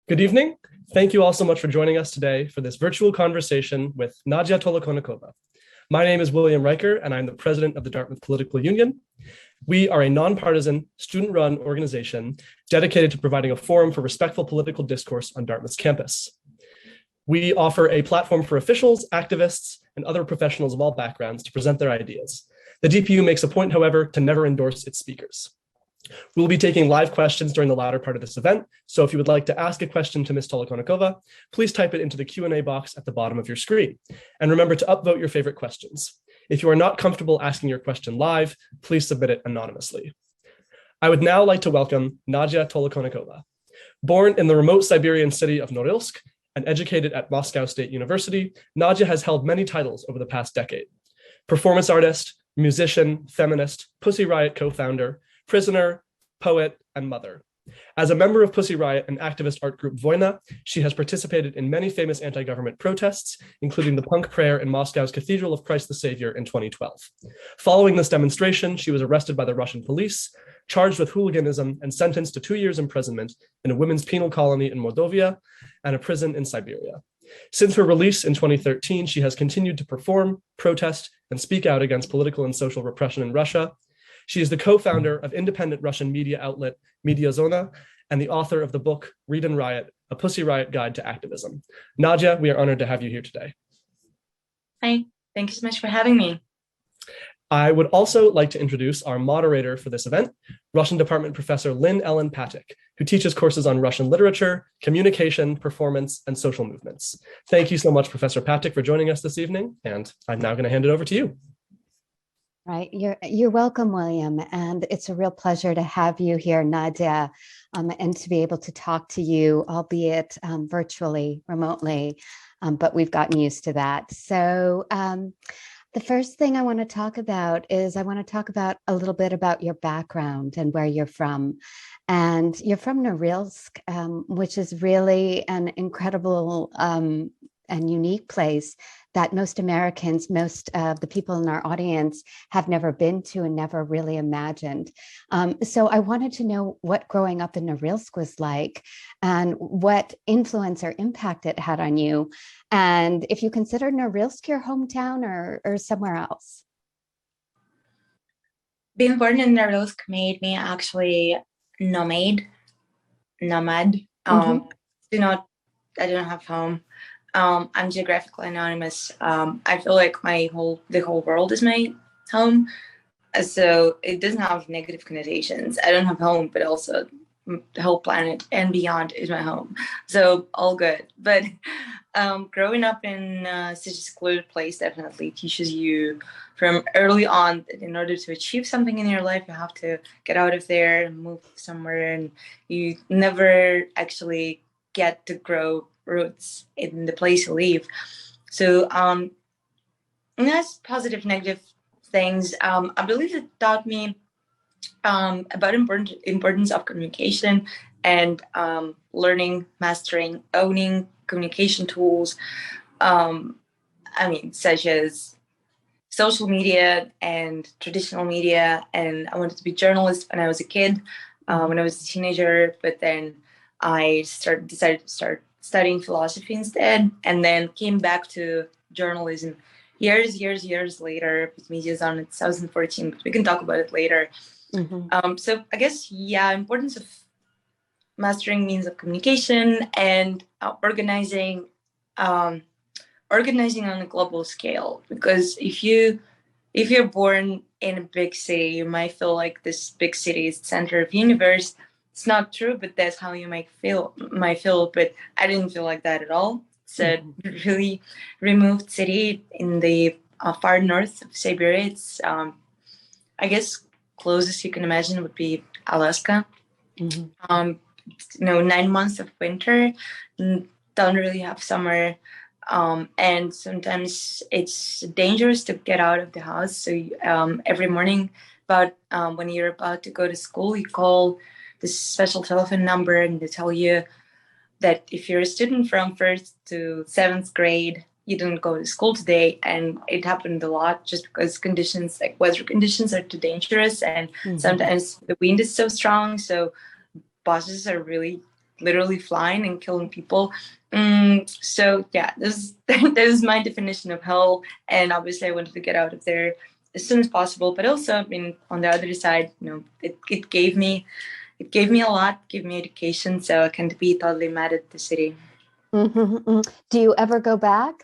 Good evening. Thank you all so much for joining us today for this virtual conversation with Nadya Tolokonnikova. My name is William Riker, and I'm the president of the Dartmouth Political Union. We are a nonpartisan, student-run organization dedicated to providing a forum for respectful political discourse on Dartmouth's campus. We offer a platform for officials, activists, and other professionals of all backgrounds to present their ideas. The DPU makes a point, however, to never endorse its speakers. We'll be taking live questions during the latter part of this event, so if you would like to ask a question to Ms. Tolokonnikova, please type it into the Q&A box at the bottom of your screen. And remember to upvote your favorite questions. If you are not comfortable asking your question live, please submit it anonymously. I would now like to welcome Nadya Tolokonnikova. Born in the remote Siberian city of Norilsk and educated at Moscow State University, Nadya has held many titles over the past decade: performance artist, musician, feminist, Pussy Riot co-founder, prisoner, poet, and mother. As a member of Pussy Riot and activist art group Voina, she has participated in many famous anti-government protests, including the punk prayer in Moscow's Cathedral of Christ the Savior in 2012. Following this demonstration, she was arrested by the Russian police, charged with hooliganism, and sentenced to 2 years imprisonment in a women's penal colony in Mordovia and a prison in Siberia. Since her release in 2013, she has continued to perform, protest, and speak out against political and social repression in Russia. She is the co-founder of independent Russian media outlet Media Zona and the author of the book Read and Riot, A Pussy Riot Guide to Activism. Nadya, we are honored to have you here today. Hi, thank you so much for having me. I would also like to introduce our moderator for this event, Russian Department Professor Lynn Patyk, who teaches courses on Russian literature, communication, performance, and social movements. Thank you so much, Professor Patyk, for joining us this evening, and I'm now going to hand it over to you. Right. You're welcome, William. And it's a real pleasure to have you here, Nadya, and to be able to talk to you, albeit virtually, remotely, but we've gotten used to that. So the first thing I want to talk about is I want to talk about a little bit about your background and where you're from. And you're from Norilsk, which is really an incredible and unique place that most Americans, most of the people in our audience have never been to and never really imagined. So I wanted to know what growing up in Norilsk was like and what influence or impact it had on you. And if you consider Norilsk your hometown or somewhere else. Being born in Norilsk made me actually nomad. I don't have home. I'm geographically anonymous. I feel like the whole world is my home. So it doesn't have negative connotations. I don't have home, but also the whole planet and beyond is my home. So all good. But growing up in such a secluded place definitely teaches you from early on that in order to achieve something in your life, you have to get out of there and move somewhere, and you never actually get to grow roots in the place you live. So and that's positive, negative things. I believe it taught me about importance of communication and learning, mastering, owning communication tools. Such as social media and traditional media. And I wanted to be a journalist when I was a kid, when I was a teenager, but then I decided to start studying philosophy instead, and then came back to journalism years later with Media Zone in 2014, but we can talk about it later. So I guess, importance of mastering means of communication and organizing on a global scale, because if you're born in a big city, you might feel like this big city is the center of the universe. It's not true, but that's how you might feel. But I didn't feel like that at all. It's a really removed city in the far north of Siberia. It's, I guess, closest you can imagine would be Alaska. 9 months of winter, don't really have summer. And sometimes it's dangerous to get out of the house. So every morning, when you're about to go to school, you call this special telephone number, and they tell you that if you're a student from 1st to 7th grade, you didn't go to school today. And it happened a lot just because conditions, like weather conditions, are too dangerous, and sometimes the wind is so strong, so buses are really literally flying and killing people. So yeah, this this is my definition of hell. And obviously I wanted to get out of there as soon as possible. But also, I mean, on the other side, it gave me a lot, gave me education. So I can't be totally mad at the city. Do you ever go back?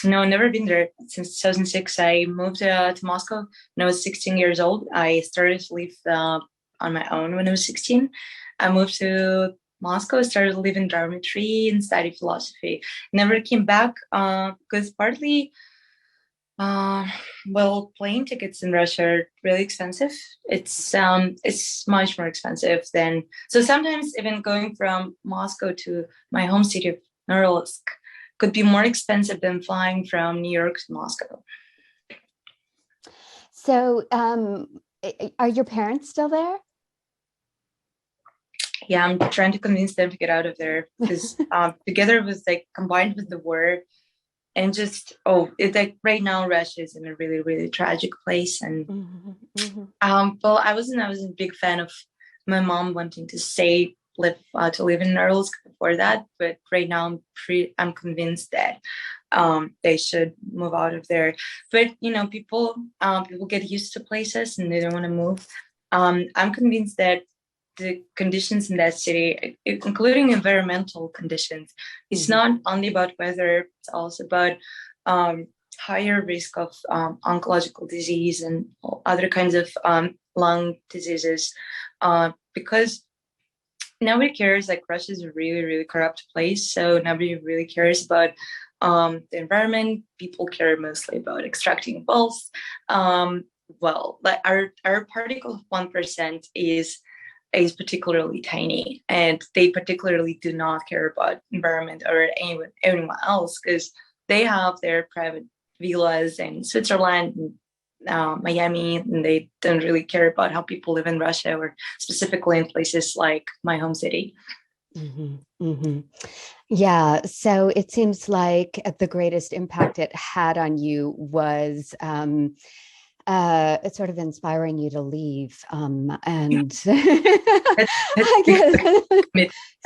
No, never been there since 2006. I moved to Moscow when I was 16 years old. I started to live on my own when I was 16. I moved to Moscow, started to live in dormitory and study philosophy. Never came back because partly, plane tickets in Russia are really expensive. It's much more expensive than, so sometimes even going from Moscow to my home city of Norilsk could be more expensive than flying from New York to Moscow. So are your parents still there? Yeah, I'm trying to convince them to get out of there because together with like combined with the war and just, it's like right now Russia is in a really, really tragic place. And I wasn't a big fan of my mom wanting to live in Norilsk before that, but right now I'm convinced that they should move out of there. But people get used to places and they don't want to move. I'm convinced that the conditions in that city, including environmental conditions, it's not only about weather, it's also about higher risk of oncological disease and other kinds of lung diseases, because nobody cares. Like Russia is a really, really corrupt place, so nobody really cares about the environment. People care mostly about extracting wealth. Like our particle of 1% is particularly tiny, and they particularly do not care about environment or anyone else because they have their private villas in Switzerland and Miami, and they don't really care about how people live in Russia or specifically in places like my home city. Yeah, so it seems like the greatest impact it had on you was it's sort of inspiring you to leave, and I guess.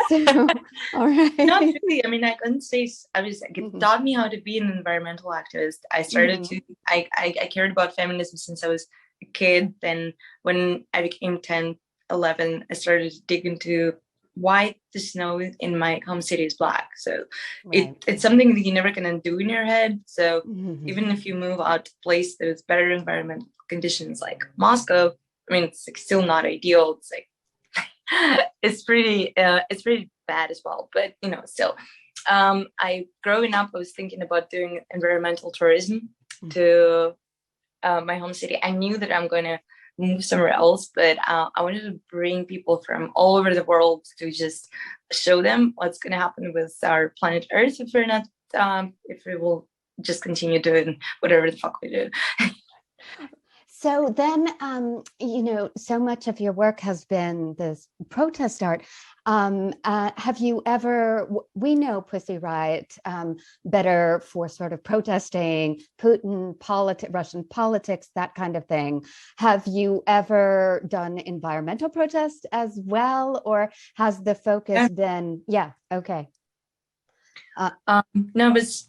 So, all right. Not really. I mean, I couldn't say. It taught me how to be an environmental activist. I started to. I cared about feminism since I was a kid. Then, when I became 10, 11, I started to dig into why the snow in my home city is black. So it's something that you're never gonna do in your head. So even if you move out to a place that is better environmental conditions like Moscow, I mean, it's like still not ideal. It's like it's pretty bad as well. But still, growing up, I was thinking about doing environmental tourism to my home city. I knew that I'm going to move somewhere else, but I wanted to bring people from all over the world to just show them what's going to happen with our planet Earth if we're not, if we will just continue doing whatever the fuck we do. So then, so much of your work has been this protest art. Have you ever, we know Pussy Riot better for sort of protesting Putin, Russian politics, that kind of thing. Have you ever done environmental protest as well? Or has the focus been, okay. No, but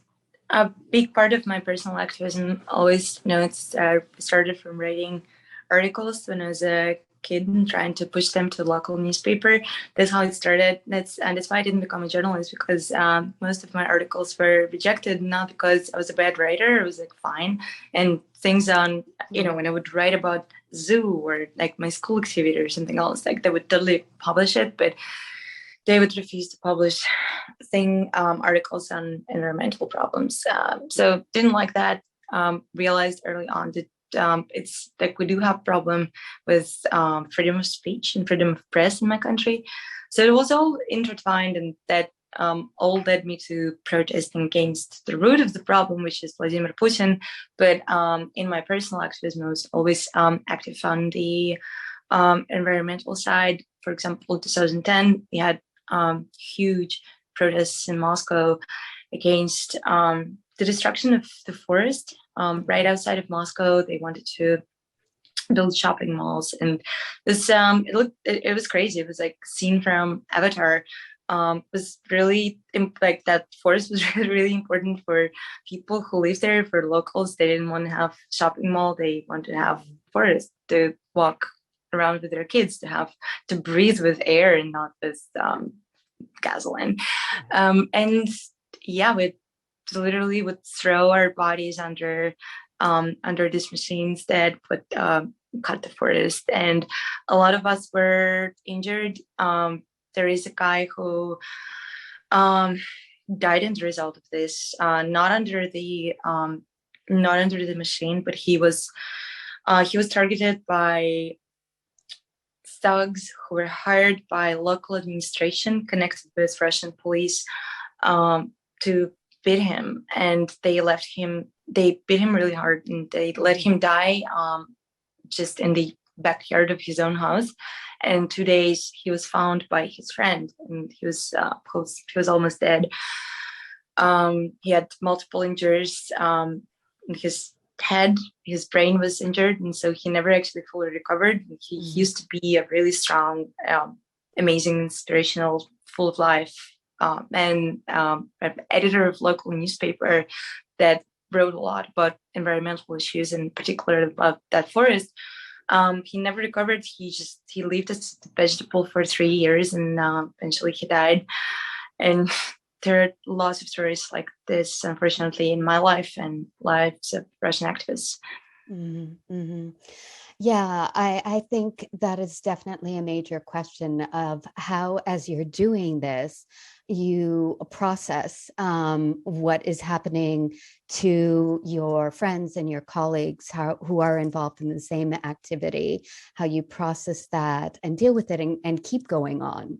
a big part of my personal activism always, it started from writing articles when I was a kid and trying to push them to the local newspaper. That's how it started. That's why I didn't become a journalist, because most of my articles were rejected, not because I was a bad writer. It was like fine. And things on, when I would write about zoo or like my school activity or something else, like they would totally publish it, but they would refuse to publish articles on environmental problems. So didn't like that. Realized early on that it's like we do have problem with freedom of speech and freedom of press in my country. So it was all intertwined, and that all led me to protesting against the root of the problem, which is Vladimir Putin. But in my personal activism, I was always active on the environmental side. For example, in 2010, we had huge protests in Moscow against the destruction of the forest right outside of Moscow. They wanted to build shopping malls, and this it was crazy. It was like scene from Avatar. was really like that forest was really, really important for people who live there, for locals. They didn't want to have shopping mall. They wanted to have forest to walk around with their kids, to breathe with air and not with gasoline. And yeah, we literally would throw our bodies under these machines that would cut the forest, and a lot of us were injured. There is a guy who died as a result of this, not under the machine, but he was targeted by thugs who were hired by local administration connected with Russian police to beat him, and they beat him really hard, and they let him die just in the backyard of his own house. And 2 days he was found by his friend, and he was almost dead. He had multiple injuries in his head. His brain was injured, and so he never actually fully recovered. He used to be a really strong, amazing, inspirational, full of life, and an editor of local newspaper that wrote a lot about environmental issues, and particularly about that forest. He never recovered. He lived as a vegetable for 3 years, and eventually he died. And there are lots of stories like this, unfortunately, in my life and lives of Russian activists. Mm-hmm, mm-hmm. Yeah, I think that is definitely a major question of how, as you're doing this, you process what is happening to your friends and your colleagues who are involved in the same activity, how you process that and deal with it and keep going on,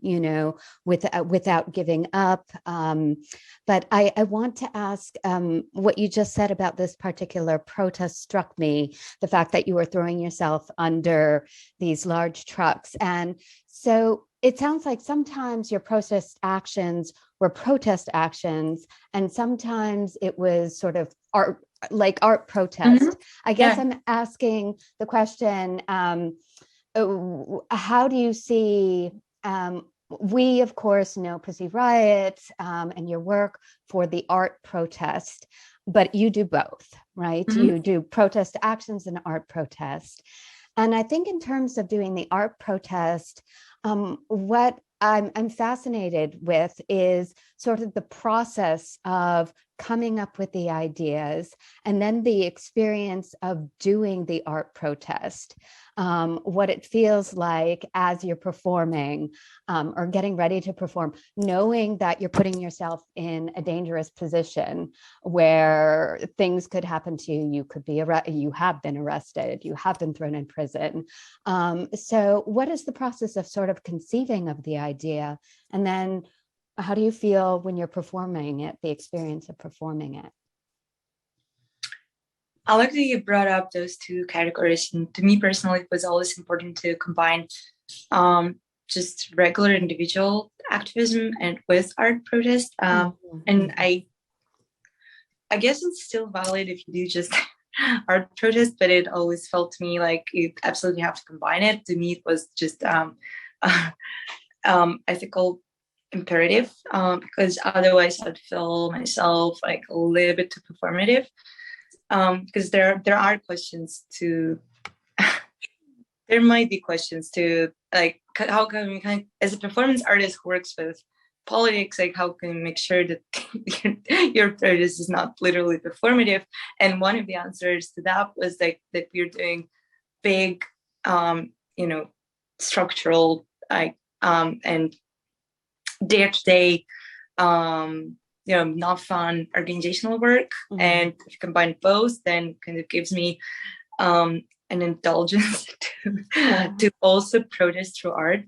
without giving up. But I want to ask what you just said about this particular protest struck me, the fact that you were throwing yourself under these large trucks. And so it sounds like sometimes your protest actions were protest actions, and sometimes it was sort of art protest. Mm-hmm. I guess I'm asking the question, how do you see, we of course know Pussy Riot and your work for the art protest, but you do both, right? Mm-hmm. You do protest actions and art protest. And I think in terms of doing the art protest, what I'm fascinated with is sort of the process of coming up with the ideas and then the experience of doing the art protest, what it feels like as you're performing or getting ready to perform, knowing that you're putting yourself in a dangerous position where things could happen to you. You could be you have been arrested, you have been thrown in prison. So what is the process of sort of conceiving of the idea, and then how do you feel when you're performing it, the experience of performing it? I like that you brought up those two categories. And to me personally, it was always important to combine just regular individual activism and with art protest. And I guess it's still valid if you do just art protest, but it always felt to me like you absolutely have to combine it. To me, it was just ethical imperative, because otherwise I'd feel myself like a little bit too performative, because there are questions to there might be questions to, like, how can we as a performance artist who works with politics, like how can you make sure that your protest is not literally performative? And one of the answers to that was like that we're doing big structural and day-to-day not fun organizational work. Mm-hmm. And if you combine both, then kind of gives me an indulgence to also protest through art.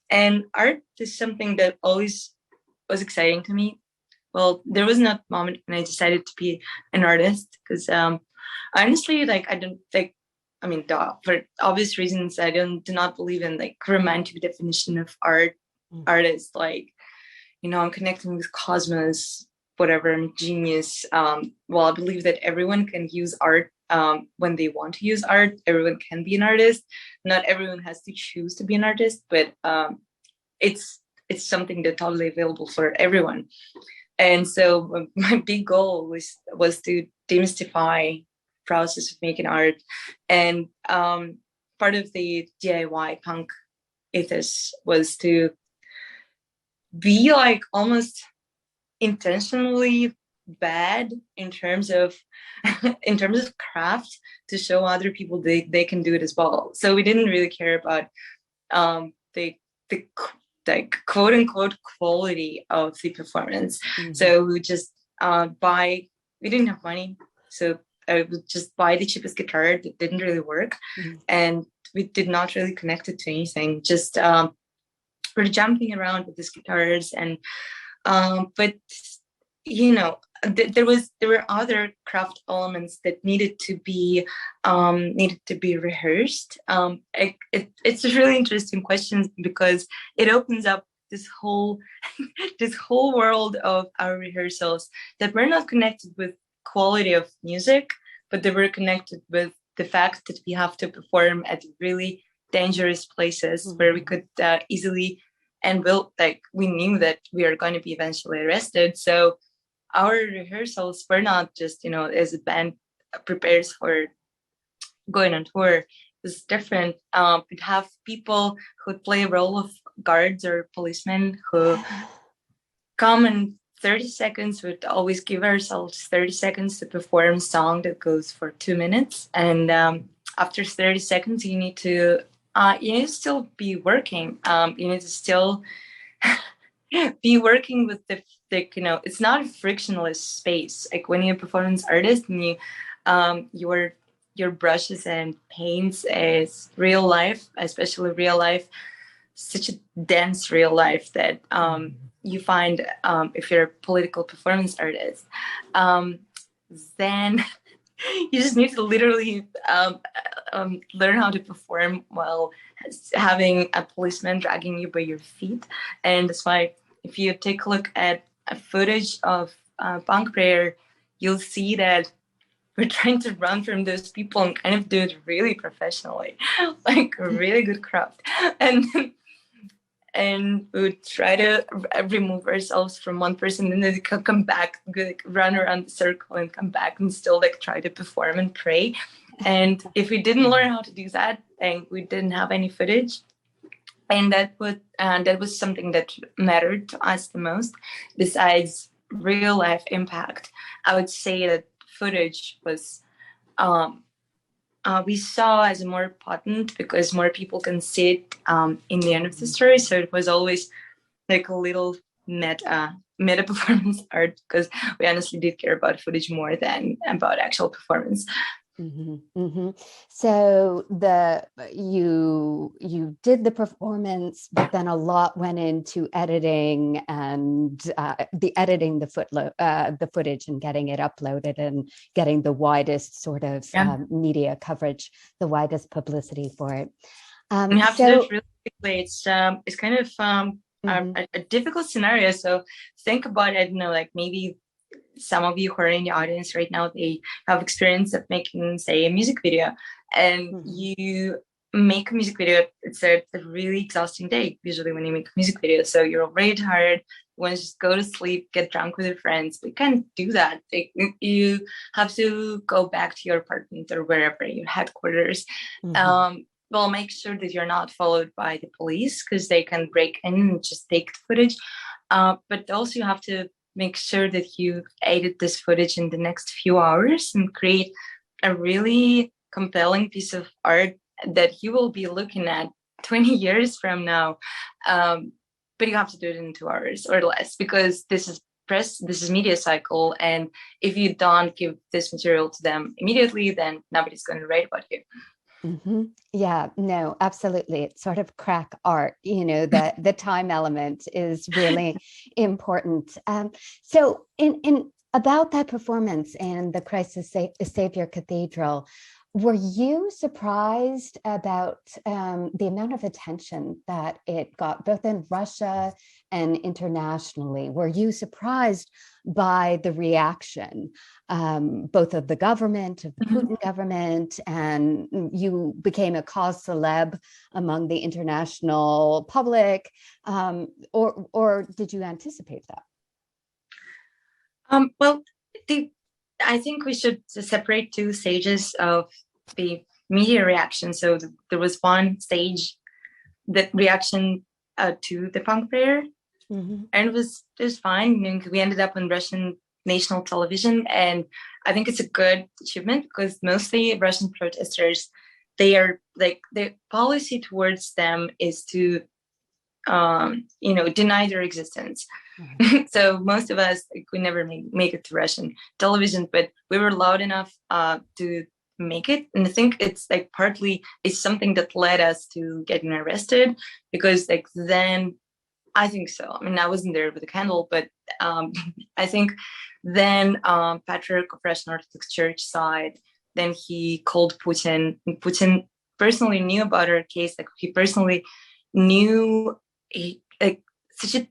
And art is something that always was exciting to me. Well, there was not a moment when I decided to be an artist, because honestly, like, I don't think, I mean, for obvious reasons, I do not believe in like romantic definition of art. Mm-hmm. Artist, like, I'm connecting with cosmos, whatever, I'm genius. Well, I believe that everyone can use art when they want to use art. Everyone can be an artist. Not everyone has to choose to be an artist, but it's it's something that's totally available for everyone. And so my big goal was to demystify process of making art. And part of the DIY punk ethos was to be like almost intentionally bad in terms of craft, to show other people they can do it as well. So we didn't really care about the like quote unquote quality of the performance. So we just we didn't have money, so I would just buy the cheapest guitar that didn't really work, and we did not really connect it to anything. Just we're jumping around with these guitars, and but you know, there were other craft elements that needed to be rehearsed. It's a really interesting question, because it opens up this whole this whole world of our rehearsals that were not connected with quality of music, but they were connected with the fact that we have to perform at really dangerous places where we could easily, and we knew that we are going to be eventually arrested. So our rehearsals were not just, as a band prepares for going on tour. It was different. We'd have people who play a role of guards or policemen who come in 30 seconds. We'd always give ourselves 30 seconds to perform a song that goes for 2 minutes. And after 30 seconds, you need to still be working. You need to still be working with the it's not a frictionless space. Like when you're a performance artist and your brushes and paints is real life, especially real life, such a dense real life that you find if you're a political performance artist, then you just need to literally learn how to perform while having a policeman dragging you by your feet. And that's why if you take a look at a footage of punk prayer, you'll see that we're trying to run from those people and kind of do it really professionally, like a really good craft. And we would try to remove ourselves from one person and then come back, run around the circle and come back and still try to perform and pray. And if we didn't learn how to do that, then we didn't have any footage. And that was something that mattered to us the most, besides real life impact. I would say that footage was we saw as more potent because more people can see it in the end of the story. So it was always like a little meta performance art, because we honestly did care about footage more than about actual performance. So you did the performance, but then a lot went into editing and the footage and getting it uploaded and getting the widest sort of media coverage, the widest publicity for it. You have to do it really quickly. It's kind of a difficult scenario. So think about it. Maybe some of you who are in the audience right now, they have experience of making, say, a music video, and you make a music video. It's a really exhausting day usually when you make a music video. So you're already tired, you want to just go to sleep, get drunk with your friends, but you can't do that. You have to go back to your apartment or wherever, your headquarters. Well, make sure that you're not followed by the police, because they can break in and just take the footage. But also you have to make sure that you edit this footage in the next few hours and create a really compelling piece of art that you will be looking at 20 years from now. But you have to do it in 2 hours or less, because this is press, this is media cycle. And if you don't give this material to them immediately, then nobody's going to write about you. Yeah, no, absolutely. It's sort of crack art, the time element is really important. So in about that performance and the Christ the Savior Cathedral, Were you surprised about the amount of attention that it got, both in Russia and internationally? Were you surprised by the reaction, both of the government, of the Putin government, and you became a cause celeb among the international public, or did you anticipate that? Well, I think we should separate two stages of the media reaction. So there was one stage, the reaction to the punk prayer, and it was fine. We ended up on Russian national television, and I think it's a good achievement because mostly Russian protesters, they are like, the policy towards them is to deny their existence. So most of us, we never make it to Russian television, but we were loud enough to make it. And I think it's like partly it's something that led us to getting arrested, because like then, I think so. I mean, I wasn't there with a candle, but I think then Patyk of Russian Orthodox Church side, then he called Putin. And Putin personally knew about our case. Like he personally knew such a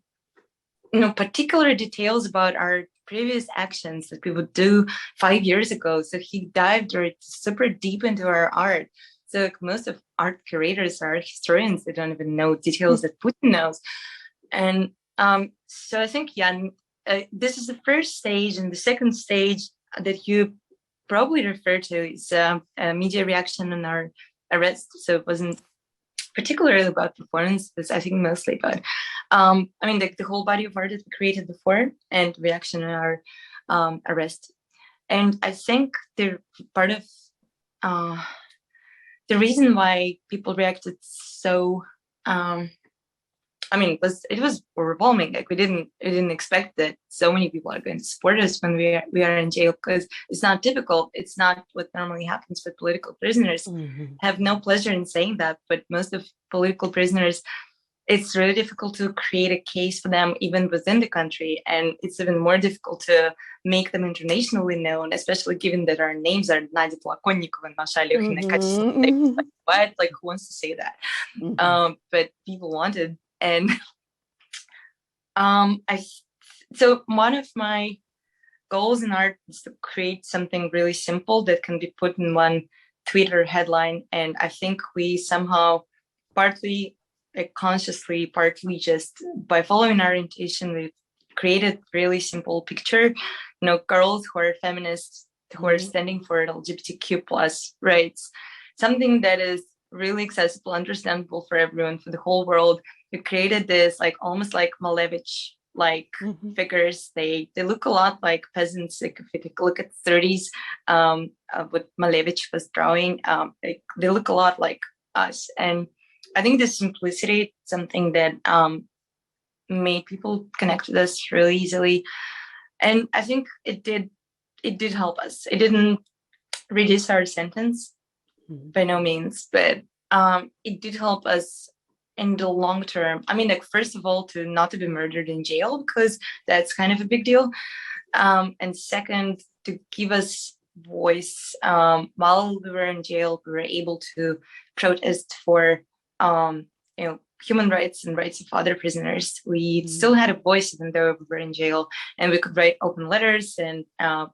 particular details about our previous actions that we would do 5 years ago. So he dived super deep into our art. So like, most of art curators are historians. They don't even know details that Putin knows. And so I think, this is the first stage. And the second stage that you probably refer to is a media reaction on our arrest. So it wasn't particularly about performance, but I think mostly about, the whole body of art that we created before and reaction on our arrest. And I think the part of the reason why people reacted so, it was overwhelming. Like we didn't expect that so many people are going to support us when we are in jail, because it's not typical. It's not what normally happens with political prisoners. Have no pleasure in saying that, but most of political prisoners, it's really difficult to create a case for them even within the country, and it's even more difficult to make them internationally known, especially given that our names are Nadya Tolokonnikova, Masha Alyosina. What? Like, who wants to say that? But people wanted. And so one of my goals in art is to create something really simple that can be put in one Twitter headline. And I think we somehow, partly consciously, partly just by following our intuition, we created really simple picture, girls who are feminists, who are standing for LGBTQ plus rights, something that is really accessible, understandable for everyone, for the whole world. We created this almost like Malevich figures. They look a lot like peasants. Like if you look at 30s, what Malevich was drawing, they look a lot like us. And I think the simplicity, something that made people connect with us really easily. And I think it did help us. It didn't reduce our sentence by no means, but it did help us in the long term. First of all, not to be murdered in jail, because that's kind of a big deal. And second, to give us voice. While we were in jail, we were able to protest for human rights and rights of other prisoners. We still had a voice even though we were in jail, and we could write open letters, and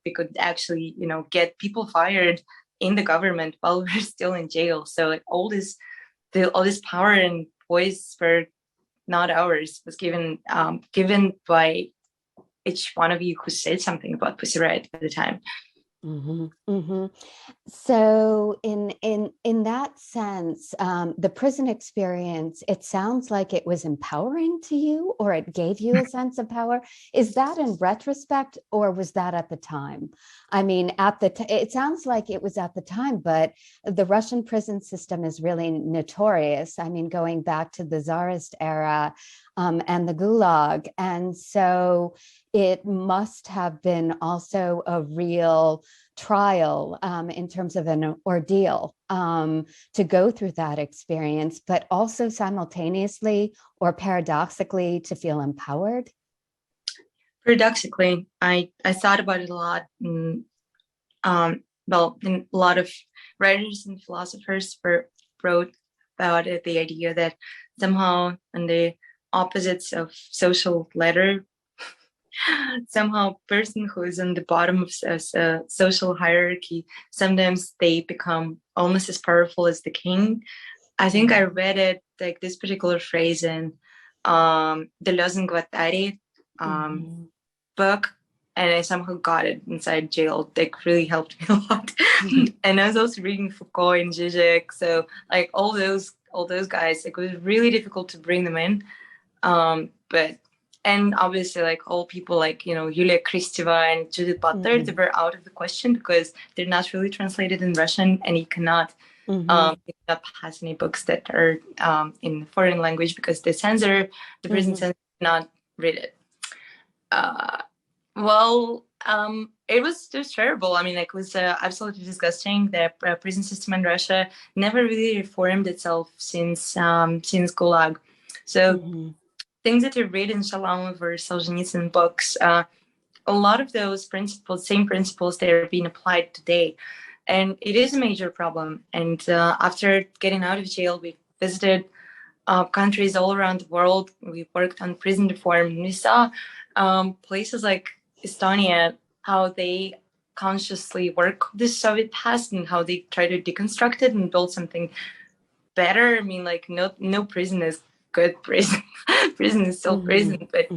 we could actually get people fired in the government while we were still in jail. So all this power and voice were not ours, was given by each one of you who said something about Pussy Riot at the time. So in that sense, the prison experience, it sounds like it was empowering to you, or it gave you a sense of power. Is that in retrospect, or was that at the time? It sounds like it was at the time, but the Russian prison system is really notorious. Going back to the Tsarist era and the Gulag. And so it must have been also a real trial in terms of an ordeal to go through that experience, but also simultaneously or paradoxically to feel empowered. Paradoxically, I thought about it a lot. well, and a lot of writers and philosophers wrote about it, the idea that somehow on the opposites of social ladder, somehow person who is on the bottom of a social hierarchy, sometimes they become almost as powerful as the king. I think I read it, like this particular phrase in the Los Guattari book, and I somehow got it inside jail. Like really helped me a lot. And I was also reading Foucault and Zizek, so like all those guys, like, it was really difficult to bring them in. But and obviously, like all people like, Yulia Kristeva and Judith Butler, they were out of the question because they're not really translated in Russian, and you cannot pass any books that are in foreign language because the prison censor cannot read it. It was just terrible. I mean, like, it was absolutely disgusting. The prison system in Russia never really reformed itself since Gulag. So things that you read in Shalamov or Solzhenitsyn books, a lot of those same principles, they're being applied today. And it is a major problem. And after getting out of jail, we visited countries all around the world. We worked on prison reform. And we saw places like Estonia, how they consciously work with the Soviet past and how they try to deconstruct it and build something better. I mean, like, no prison is good prison. Prison is still prison, but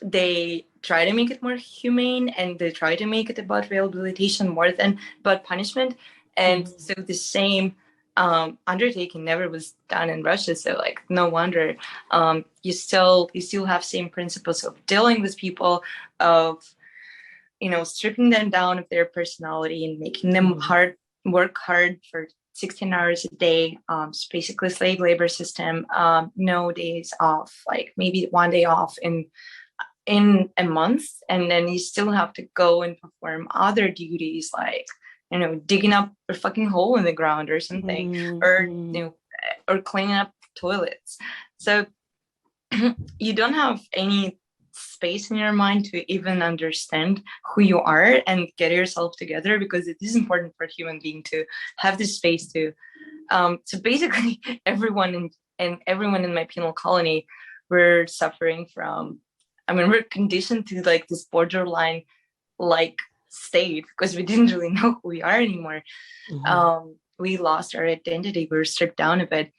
they try to make it more humane, and they try to make it about rehabilitation more than about punishment. And so the same undertaking never was done in Russia. So, like, no wonder you still have same principles of dealing with people, of stripping them down of their personality and making them work hard for 16 hours a day. It's basically slave labor system. No days off, like maybe one day off in a month, and then you still have to go and perform other duties like digging up a fucking hole in the ground or something, or or cleaning up toilets. So you don't have any space in your mind to even understand who you are and get yourself together, because it is important for a human being to have this space to so basically everyone in my penal colony were suffering from, we're conditioned to like this borderline like state because we didn't really know who we are anymore. We lost our identity. We were stripped down a bit,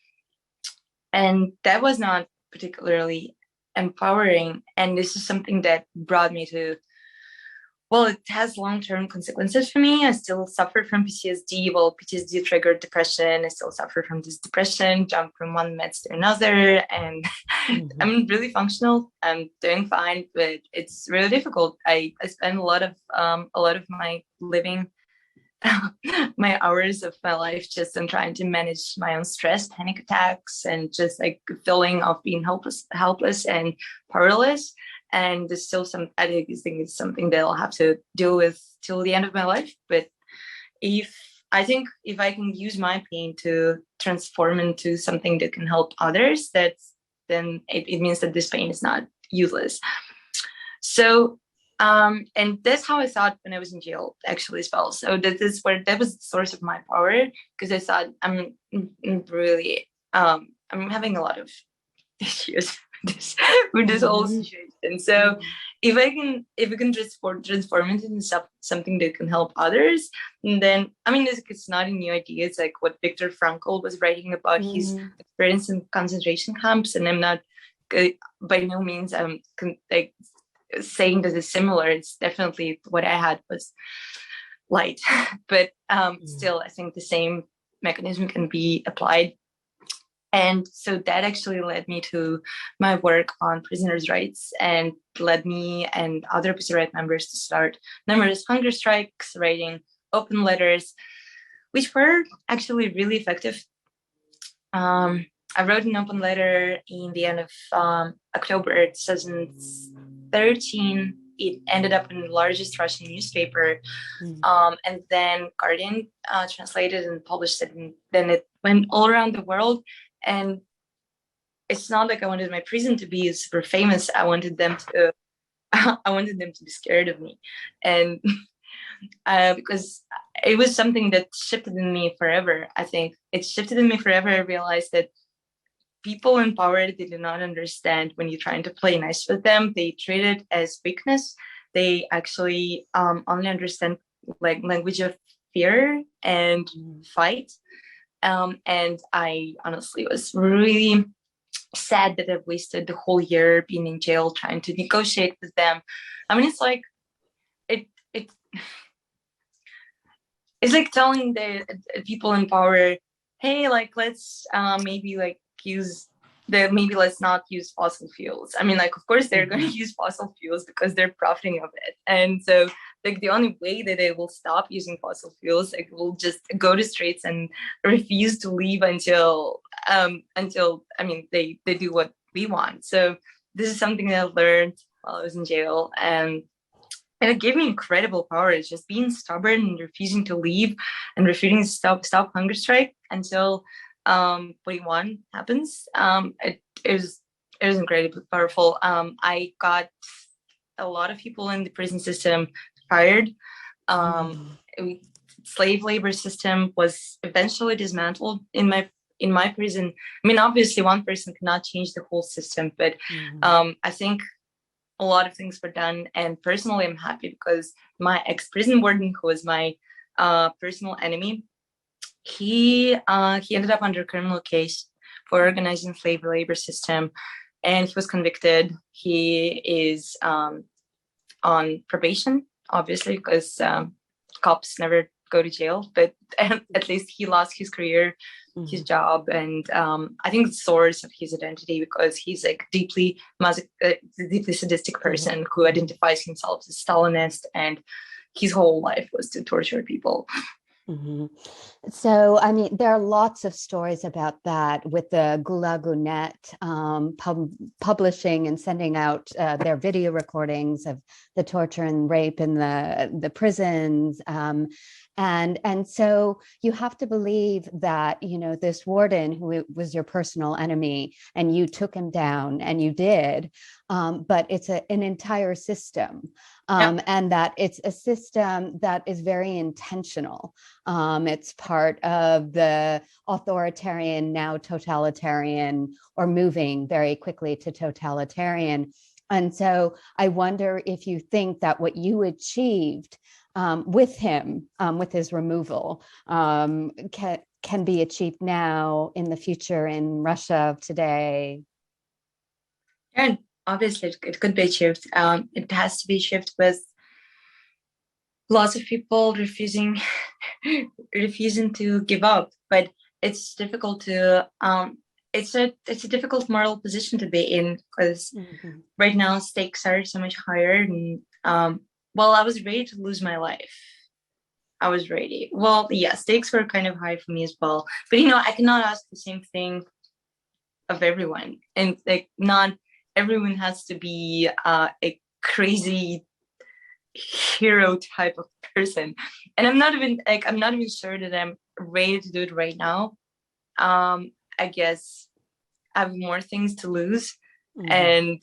and that was not particularly empowering. And this is something that brought me to, it has long-term consequences for me. I still suffer from PTSD. PTSD triggered depression. I still suffer from this depression, jump from one meds to another, and I'm really functional. I'm doing fine, but it's really difficult. I spend a lot of my living, my hours of my life just on trying to manage my own stress, panic attacks, and just like feeling of being helpless and powerless. And there's still I think it's something that I'll have to deal with till the end of my life. But if I can use my pain to transform into something that can help others, then it means that this pain is not useless. So, and that's how I thought when I was in jail, actually, as well. So that was the source of my power, because I thought I'm really, I'm having a lot of issues with this whole situation. So if we can transform it into something that can help others, and then it's not a new idea. It's like what Viktor Frankl was writing about his experience in concentration camps, and I'm not by no means like saying that it's similar. It's definitely what I had was light, but still I think the same mechanism can be applied. And so that actually led me to my work on prisoners' rights, and led me and other Pussy Riot members to start numerous hunger strikes, writing open letters, which were actually really effective. I wrote an open letter in the end of October 2013. It ended up in the largest Russian newspaper, and then Guardian translated and published it, and then it went all around the world. And it's not like I wanted my prison to be super famous. I wanted them to be scared of me. And because it was something that shifted in me forever. I think it shifted in me forever. I realized that people in power, they do not understand when you're trying to play nice with them. They treat it as weakness. They actually only understand like language of fear and fight. And I honestly was really sad that I've wasted the whole year being in jail trying to negotiate with them. I mean, it's like it's like telling the people in power, hey, like let's maybe like maybe let's not use fossil fuels. I mean, like of course they're going to use fossil fuels because they're profiting of it, and so like the only way that they will stop using fossil fuels, like will just go to streets and refuse to leave until I mean they do what we want. So this is something that I learned while I was in jail, and it gave me incredible power. It's just being stubborn and refusing to leave and refusing to stop hunger strike until 41 happens. It was incredibly powerful. I got a lot of people in the prison system fired. Slave labor system was eventually dismantled in my prison. I mean, obviously, one person cannot change the whole system, but I think a lot of things were done. And personally, I'm happy because my ex-prison warden, who was my personal enemy, he ended up under a criminal case for organizing slave labor system, and he was convicted. He is on probation, obviously, because cops never go to jail, but at least he lost his career, his job, and I think the source of his identity, because he's like deeply sadistic person who identifies himself as Stalinist, and his whole life was to torture people. So, I mean, there are lots of stories about that with the Gulagu.net publishing and sending out their video recordings of the torture and rape in the prisons. And so you have to believe that, you know, this warden who was your personal enemy and you took him down, and you did, but it's an entire system. And that it's a system that is very intentional. It's part of the authoritarian, now totalitarian, or moving very quickly to totalitarian. And so I wonder if you think that what you achieved with him, with his removal, can be achieved now in the future in Russia of today. And obviously it could be achieved. It has to be achieved with lots of people refusing to give up. But it's difficult to it's a difficult moral position to be in, because right now stakes are so much higher. And well, I was ready to lose my life. I was ready. Well, yeah, stakes were kind of high for me as well. But you know, I cannot ask the same thing of everyone, and like not everyone has to be a crazy hero type of person. And I'm not even sure that I'm ready to do it right now. I guess I have more things to lose, and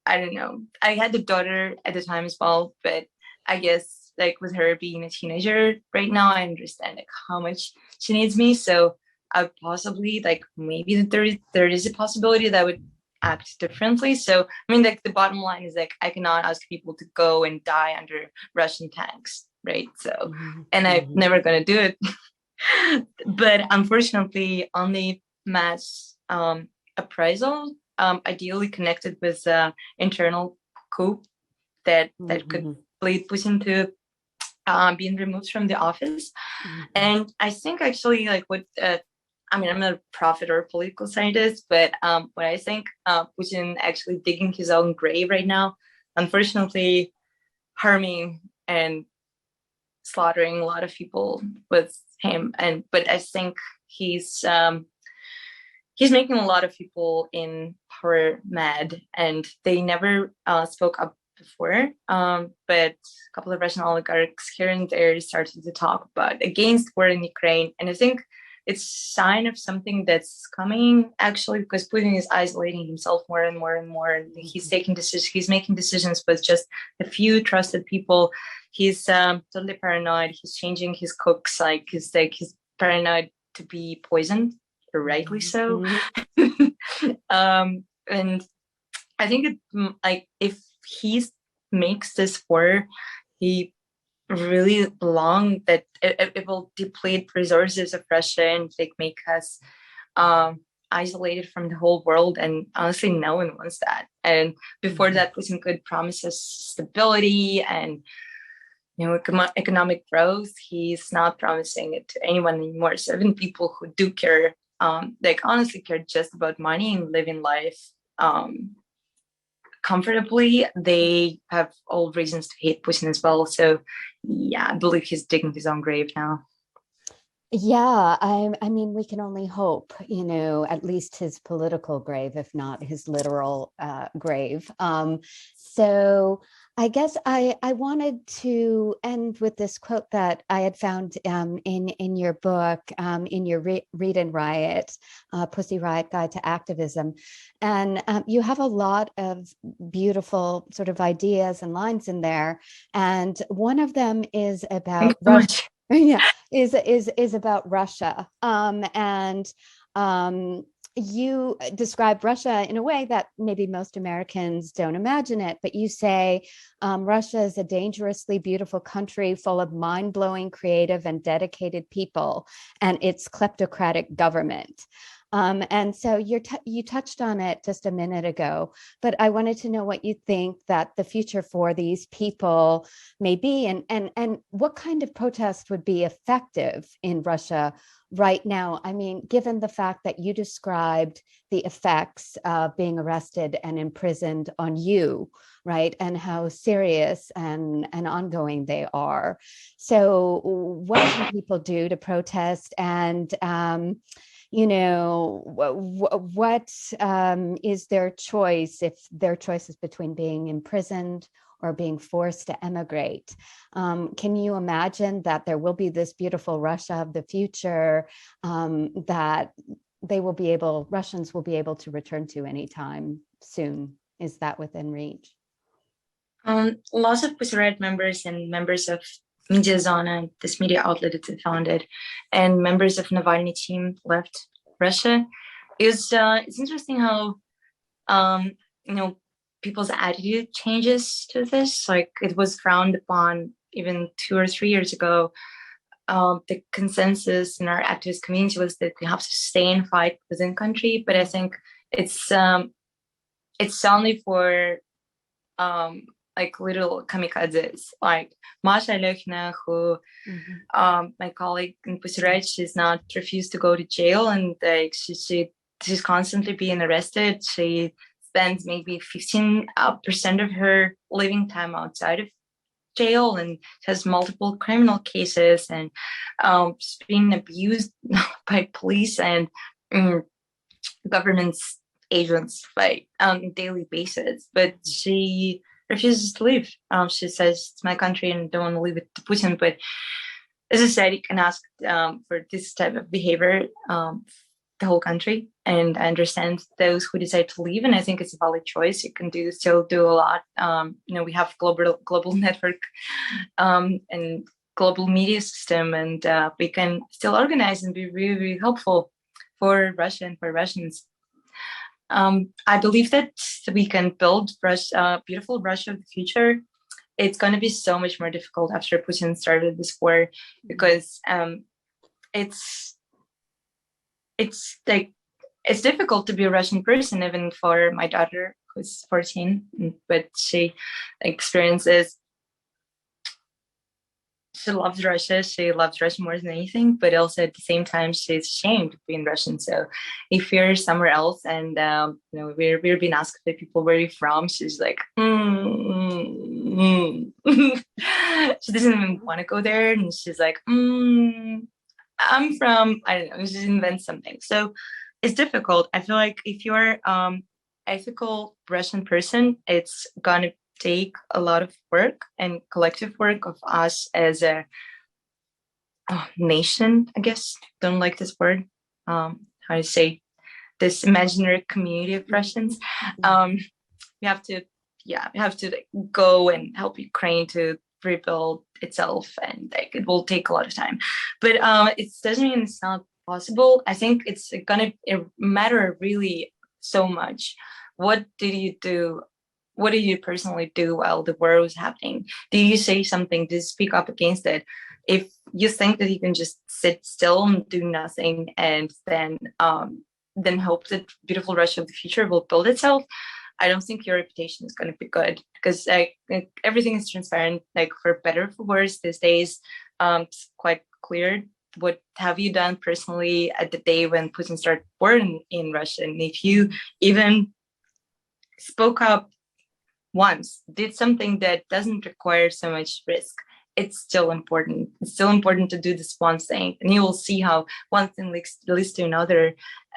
I don't know. I had a daughter at the time as well, but I guess like with her being a teenager right now, I understand like how much she needs me. So I possibly like maybe that there is a possibility that I would act differently. So I mean, like the bottom line is like I cannot ask people to go and die under Russian tanks, right? So and I'm never gonna do it. But unfortunately, on the mass appraisal, ideally connected with internal coup that could lead Putin to being removed from the office. And I think actually like what I mean, I'm not a prophet or a political scientist, but what I think Putin actually digging his own grave right now, unfortunately harming and slaughtering a lot of people with him. But I think he's making a lot of people in power mad, and they never spoke up before. But a couple of Russian oligarchs here and there started to talk about against war in Ukraine, and I think it's a sign of something that's coming actually, because Putin is isolating himself more and more and more, and he's taking decisions. He's making decisions with just a few trusted people, he's totally paranoid. He's changing his cooks, like he's paranoid to be poisoned, rightly so. And I think like if he makes this war, he really long that it will deplete resources of Russia and like make us isolated from the whole world. And honestly, no one wants that. And before that, Putin could promise us stability and economic growth. He's not promising it to anyone anymore. So even people who do care, like honestly care just about money and living life comfortably, they have all reasons to hate Putin as well. So yeah, I believe he's digging his own grave now. Yeah, I mean, we can only hope, at least his political grave, if not his literal grave. So I guess I wanted to end with this quote that I had found in your book, in your Read and Riot, Pussy Riot Guide to Activism. And you have a lot of beautiful sort of ideas and lines in there. And one of them is about Russia. Yeah, is about Russia. You describe Russia in a way that maybe most Americans don't imagine it, but you say Russia is a dangerously beautiful country full of mind-blowing, creative, and dedicated people, and its kleptocratic government. And so you touched on it just a minute ago, but I wanted to know what you think that the future for these people may be, and what kind of protest would be effective in Russia right now. I mean, given the fact that you described the effects of being arrested and imprisoned on you, right, and how serious and ongoing they are. So what can people do to protest? And what is their choice, if their choice is between being imprisoned or being forced to emigrate? Can you imagine that there will be this beautiful Russia of the future that Russians will be able to return to anytime soon? Is that within reach? Lots of Pussy Riot members and members of Media Zona, this media outlet that I founded, and members of Navalny team left Russia. It's interesting how people's attitude changes to this. Like, it was frowned upon even 2 or 3 years ago. The consensus in our activist community was that we have to stay and fight within country, but I think it's only for like little kamikazes, like Masha Alyokhina, who my colleague in Pussy Riot, she's not refused to go to jail, and like she's constantly being arrested. She spends maybe 15% of her living time outside of jail, and has multiple criminal cases, and she's being abused by police and government's agents like on a daily basis. But she refuses to leave. She says it's my country and don't want to leave it to Putin. But as I said, you can ask for this type of behavior the whole country, and I understand those who decide to leave, and I think it's a valid choice. You can still do a lot. We have global network and global media system, and we can still organize and be really, really helpful for Russia and for Russians. I believe that we can build beautiful Russia of the future. It's going to be so much more difficult after Putin started this war, because it's difficult to be a Russian person, even for my daughter who's 14, but she experiences. She loves Russia. She loves Russia more than anything, but also at the same time, she's ashamed of being Russian. So if you're somewhere else and, we're being asked by people where you're from, she's like, She doesn't even want to go there. And she's like, I'm from, I don't know, she just invents something. So it's difficult. I feel like if you're ethical Russian person, it's going to take a lot of work and collective work of us as a nation, I guess. Don't like this word. How to say, this imaginary community of Russians. We have to go and help Ukraine to rebuild itself, and like it will take a lot of time. But it doesn't mean it's not possible. I think it's gonna matter really so much. What did you do? What did you personally do while the war was happening? Did you say something? Did you speak up against it? If you think that you can just sit still and do nothing, and then hope that beautiful Russia of the future will build itself, I don't think your reputation is going to be good, because like everything is transparent, like for better or for worse these days. It's quite clear. What have you done personally at the day when Putin started war in Russia? And if you even spoke up once, did something that doesn't require so much risk, it's still important. It's still important to do this one thing, and you will see how one thing leads to another.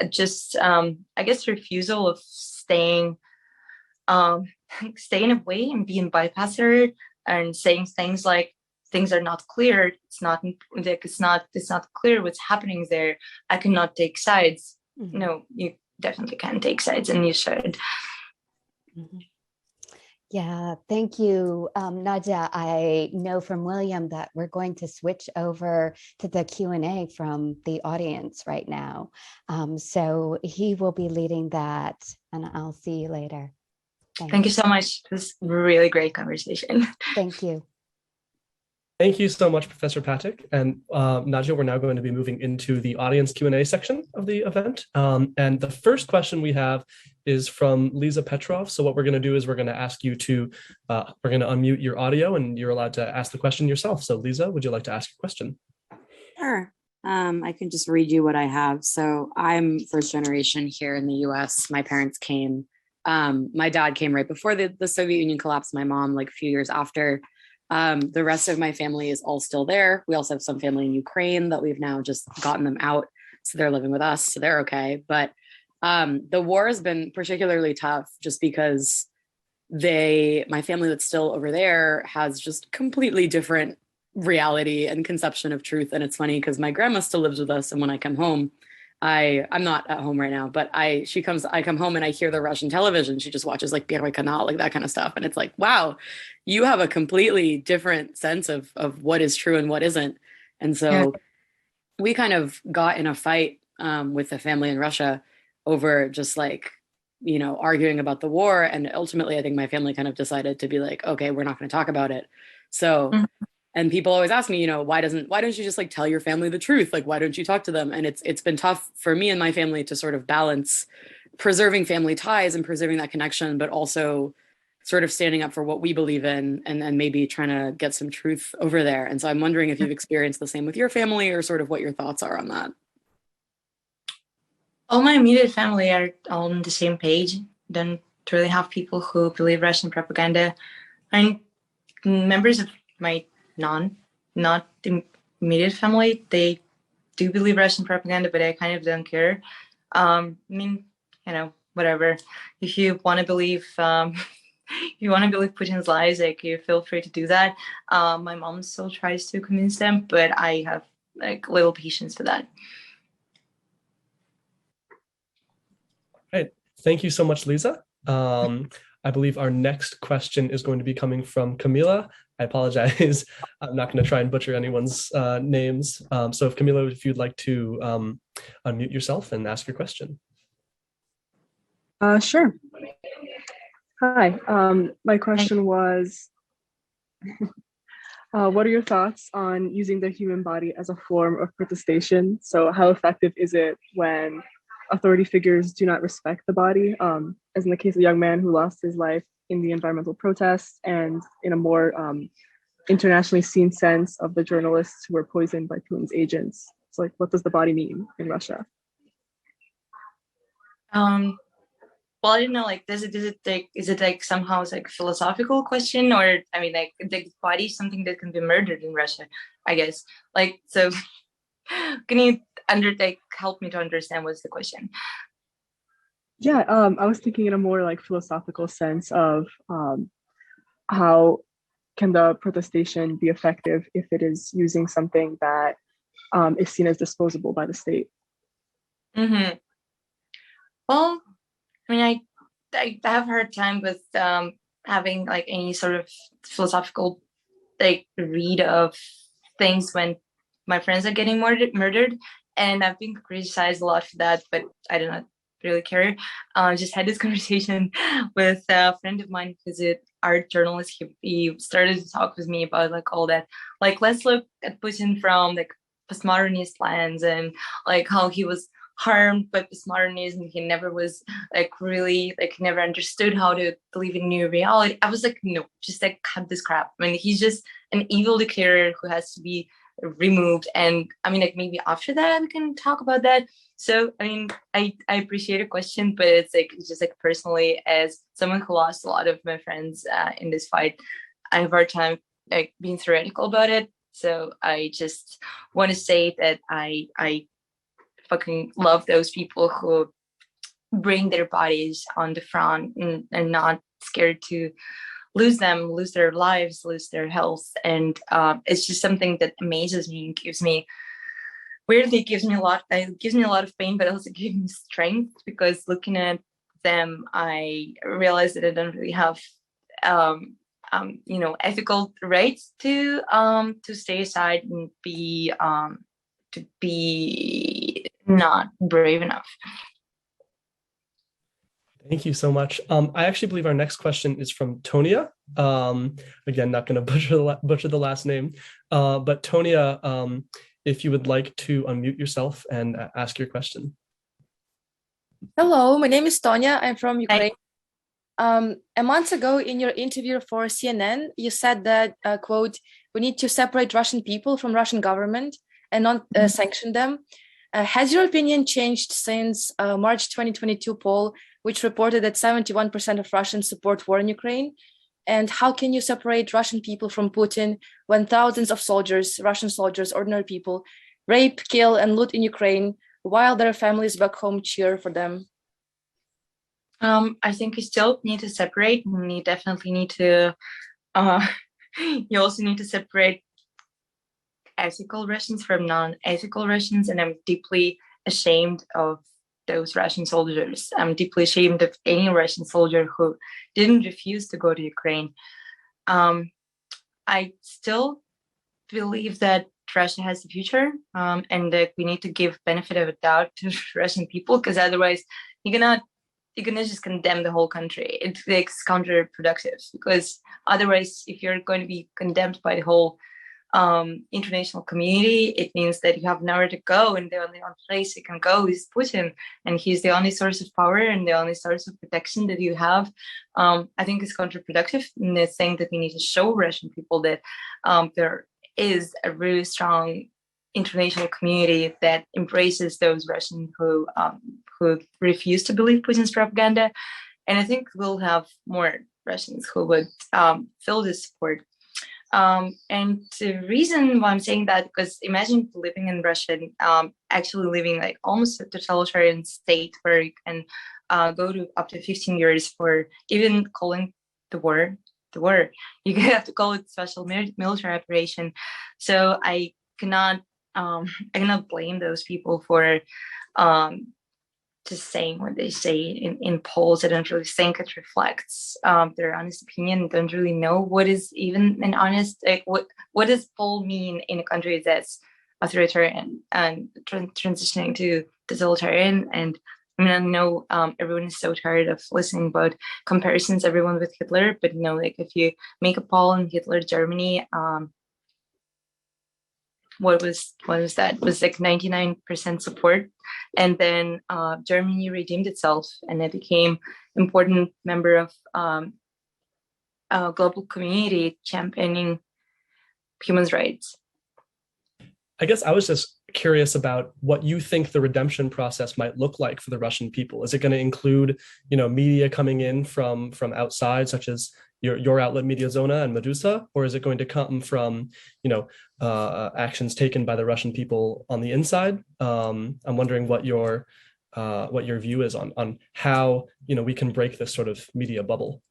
Just, I guess, refusal of staying away and being bypasser and saying things like things are not clear. It's not clear what's happening there. I cannot take sides. Mm-hmm. No, you definitely can take sides, and you should. Mm-hmm. Yeah, thank you, Nadya. I know from William that we're going to switch over to the Q&A from the audience right now. So he will be leading that, and I'll see you later. Thanks. Thank you so much. It was a really great conversation. Thank you. Thank you so much, Professor Patyk. And Nadya, we're now going to be moving into the audience Q&A section of the event. And the first question we have is from Lisa Petrov. So what we're going to do is we're going to ask you to, we're going to unmute your audio, and you're allowed to ask the question yourself. So Lisa, would you like to ask your question? Sure. I can just read you what I have. So I'm first generation here in the US. My parents came, my dad came right before the Soviet Union collapsed, my mom like a few years after. The rest of my family is all still there. We also have some family in Ukraine that we've now just gotten them out. So they're living with us, so they're okay. But the war has been particularly tough just because my family that's still over there has just completely different reality and conception of truth. And it's funny because my grandma still lives with us. And when I come home, I'm not at home right now, but I come home and I hear the Russian television. She just watches like Первый канал, like that kind of stuff. And it's like, wow, you have a completely different sense of what is true and what isn't. And so we kind of got in a fight with the family in Russia over just like, you know, arguing about the war. And ultimately, I think my family kind of decided to be like, okay, we're not going to talk about it. So and people always ask me, you know, why don't you just like tell your family the truth? Like, why don't you talk to them? And it's been tough for me and my family to sort of balance preserving family ties and preserving that connection, but also sort of standing up for what we believe in and then maybe trying to get some truth over there. And so I'm wondering if you've experienced the same with your family or sort of what your thoughts are on that. All my immediate family are all on the same page. Don't really have people who believe Russian propaganda. And members of my not immediate family, they do believe Russian propaganda, but I kind of don't care. I mean, you know, whatever. If you want to believe, Putin's lies, like you feel free to do that. My mom still tries to convince them, but I have like little patience for that. Right. Thank you so much, Lisa. I believe our next question is going to be coming from Camila. I apologize. I'm not going to try and butcher anyone's names. So if Camila, if you'd like to unmute yourself and ask your question. Sure. Hi. My question was, what are your thoughts on using the human body as a form of protestation? So how effective is it when authority figures do not respect the body, as in the case of a young man who lost his life in the environmental protests, and in a more internationally seen sense of the journalists who were poisoned by Putin's agents? So like, what does the body mean in Russia? Well, I don't know, like, is it like somehow it's like a philosophical question, or, I mean, like, the body is something that can be murdered in Russia, I guess. Like, so can you help me to understand what's the question? Yeah, I was thinking in a more like philosophical sense of how can the protestation be effective if it is using something that is seen as disposable by the state? Mm-hmm. Well, I mean, I have a hard time with having like any sort of philosophical like read of things when my friends are getting murdered, and I've been criticized a lot for that, but I do not really care. Just had this conversation with a friend of mine who's an art journalist. He started to talk with me about like all that. Like, let's look at Putin from like postmodernist lens, and like how he was harmed by postmodernism. He never was like really like never understood how to live in new reality. I was like, no, just like cut this crap. I mean, he's just an evil dictator who has to be removed. And I mean, like maybe after that we can talk about that. So I mean, I appreciate a question, but it's like it's just like personally, as someone who lost a lot of my friends in this fight, I have a hard time like being theoretical about it. So I just want to say that I fucking love those people who bring their bodies on the front and are not scared to lose them, lose their lives, lose their health. And it's just something that amazes me and gives me, weirdly gives me a lot, it gives me a lot of pain, but also gives me strength, because looking at them, I realize that I don't really have ethical rights to stay aside and be not brave enough. Thank you so much. I actually believe our next question is from Tonia. Again, not going to butcher the last name, but Tonia, if you would like to unmute yourself and ask your question. Hello, my name is Tonia. I'm from Ukraine. A month ago, in your interview for CNN, you said that, quote, "We need to separate Russian people from Russian government and not sanction them." Has your opinion changed since March 2022 poll, which reported that 71% of Russians support war in Ukraine? And how can you separate Russian people from Putin when thousands of soldiers, Russian soldiers, ordinary people, rape, kill, and loot in Ukraine while their families back home cheer for them? I think you still need to separate. You definitely need to, you also need to separate ethical Russians from non-ethical Russians. And I'm deeply ashamed of those Russian soldiers. I'm deeply ashamed of any Russian soldier who didn't refuse to go to Ukraine. I still believe that Russia has a future, and that we need to give benefit of a doubt to Russian people, because otherwise you're gonna just condemn the whole country. It's counterproductive, because otherwise, if you're going to be condemned by the whole international community, it means that you have nowhere to go, and the only place you can go is Putin, and he's the only source of power and the only source of protection that you have. I think it's counterproductive in the saying that we need to show Russian people that there is a really strong international community that embraces those Russians who refuse to believe Putin's propaganda. And I think we'll have more Russians who would feel this support. And the reason why I'm saying that, because imagine living in Russia, actually living like almost a totalitarian state where you can go to up to 15 years for even calling the war. You have to call it special military operation. So I cannot blame those people for just saying what they say in polls. I don't really think it reflects their honest opinion. Don't really know what is even an honest, like what does poll mean in a country that's authoritarian and transitioning to totalitarian. And I mean, I know everyone is so tired of listening about comparisons, everyone with Hitler, but you know, like if you make a poll in Hitler Germany, what was that? It was like 99% support, and then Germany redeemed itself, and it became important member of a global community championing human rights. I guess I was just curious about what you think the redemption process might look like for the Russian people. Is it going to include, media coming in from outside, such as your outlet Media Zona and Medusa, or is it going to come from, actions taken by the Russian people on the inside? I'm wondering what your view is on how we can break this sort of media bubble.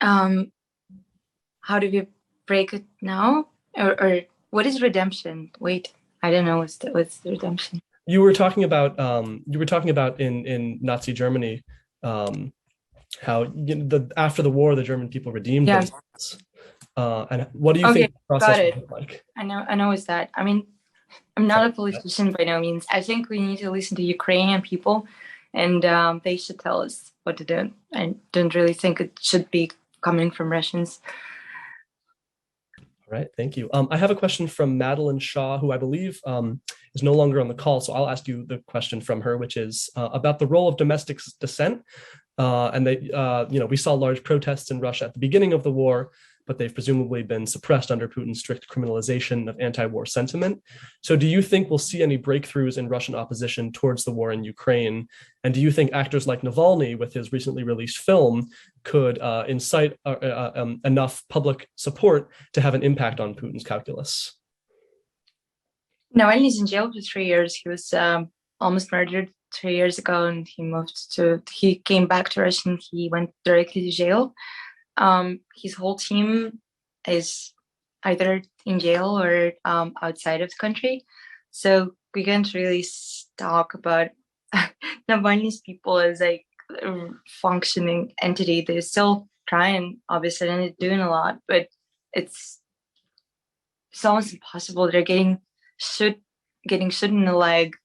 How do we break it now, or what is redemption? Wait, I don't know what's the redemption. You were talking about in Nazi Germany. How after the war, the German people redeemed themselves. And what do you Okay, think the process got it. would look like? I know it's that. I mean, I'm not a politician by no means. I think we need to listen to Ukrainian people, and they should tell us what to do. I don't really think it should be coming from Russians. All right, thank you. I have a question from Madeline Shaw, who I believe is no longer on the call. So I'll ask you the question from her, which is about the role of domestic dissent. And they, we saw large protests in Russia at the beginning of the war, but they've presumably been suppressed under Putin's strict criminalization of anti-war sentiment. So do you think we'll see any breakthroughs in Russian opposition towards the war in Ukraine? And do you think actors like Navalny, with his recently released film, could incite enough public support to have an impact on Putin's calculus? Navalny's in jail for 3 years. He was almost murdered 3 years ago, and he came back to Russia and he went directly to jail. His whole team is either in jail or outside of the country. So we can't really talk about Navalny's people as like a functioning entity. They're still trying, obviously, and they're doing a lot, but it's almost impossible. They're getting shot in the leg